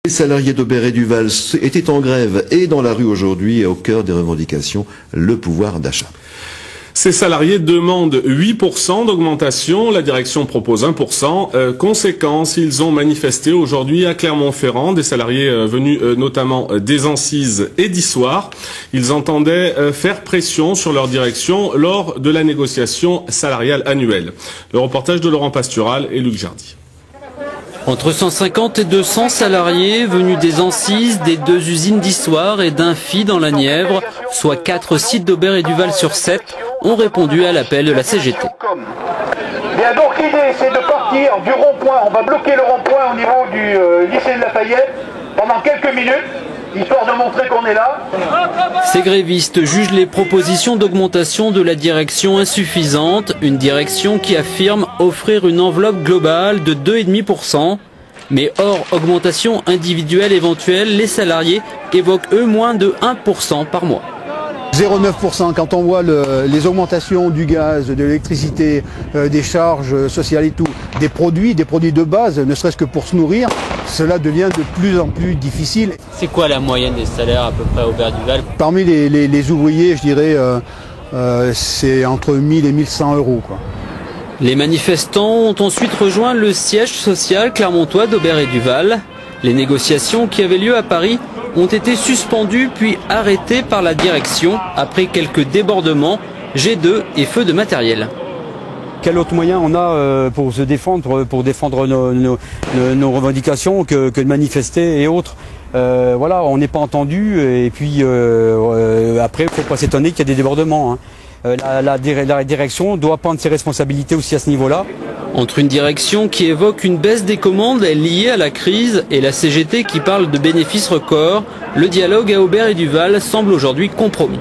Les salariés d'Aubert et Duval étaient en grève et dans la rue aujourd'hui, au cœur des revendications, le pouvoir d'achat. Ces salariés demandent 8% d'augmentation, la direction propose 1%. Conséquence, ils ont manifesté aujourd'hui à Clermont-Ferrand, des salariés venus notamment des Ancises et d'Issoire. Ils entendaient faire pression sur leur direction lors de la négociation salariale annuelle. Le reportage de Laurent Pastural et Luc Jardy. Entre 150 et 200 salariés venus des Ancises, des 2 usines d'Issoire et d'Infi dans la Nièvre, soit 4 sites d'Aubert et Duval sur 7, ont répondu à l'appel de la CGT. Bien, donc l'idée c'est de partir du rond-point, on va bloquer le rond-point au niveau du lycée de Lafayette pendant quelques minutes, histoire de montrer qu'on est là. Ces grévistes jugent les propositions d'augmentation de la direction insuffisantes, une direction qui affirme offrir une enveloppe globale de 2,5%. Mais hors augmentation individuelle éventuelle, les salariés évoquent eux moins de 1% par mois. 0,9% quand on voit les augmentations du gaz, de l'électricité, des charges sociales et tout, des produits de base, ne serait-ce que pour se nourrir, cela devient de plus en plus difficile. C'est quoi la moyenne des salaires à peu près à Aubert-Duval? Parmi les ouvriers, je dirais, c'est entre 1000 et 1100 euros, quoi. Les manifestants ont ensuite rejoint le siège social clermontois d'Aubert et Duval. Les négociations qui avaient lieu à Paris ont été suspendues puis arrêtées par la direction après quelques débordements, jets d'œufs et feux de matériel. Quel autre moyen on a pour se défendre, pour défendre nos revendications que de manifester et autres. Voilà, on n'est pas entendu et puis après il ne faut pas s'étonner qu'il y a des débordements, hein. La direction doit prendre ses responsabilités aussi à ce niveau-là. Entre une direction qui évoque une baisse des commandes liée à la crise et la CGT qui parle de bénéfices records, le dialogue à Aubert et Duval semble aujourd'hui compromis.